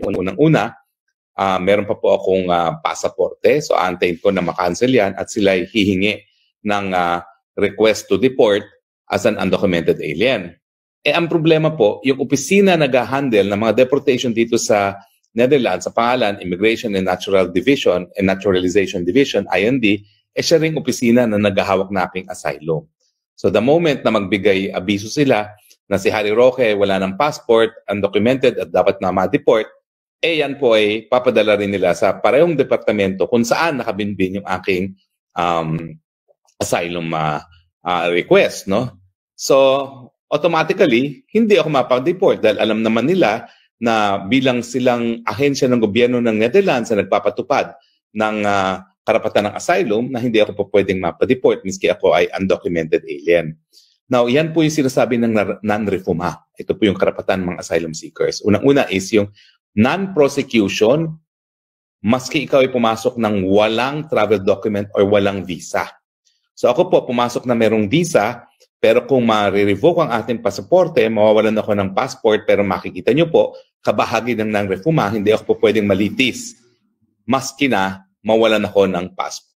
Unang-una, meron pa po akong pasaporte. So, antayin ko na makancel yan at sila hihingi ng request to deport as an undocumented alien. Ang problema po, yung opisina nag-handle ng mga deportation dito sa Netherlands, sa pangalan, Immigration and Natural Division and Naturalization Division, IND, siya ring opisina na naghahawak na aking asylum. So the moment na magbigay abiso sila na si Harry Roque wala ng passport, undocumented at dapat na ma-deport, yan po ay papadala rin nila sa parehong departamento kung saan nakabinbin yung aking asylum request, no? So, automatically, hindi ako mapag-deport dahil alam naman nila na bilang silang ahensya ng gobyerno ng Netherlands na nagpapatupad ng karapatan ng asylum na hindi ako po pwedeng mapa-deport miski ako ay undocumented alien. Now, yan po yung sinasabi ng non-refuma. Ito po yung karapatan ng mga asylum seekers. Unang-una is yung non-prosecution maski ikaw ay pumasok ng walang travel document or walang visa. So ako po pumasok na merong visa, pero kung ma-revoke ang ating pasaporte, mawawalan ako ng passport, pero makikita nyo po, kabahagi ng non-refuma, hindi ako po pwedeng malitis. Maski na mawalan ako ng passport.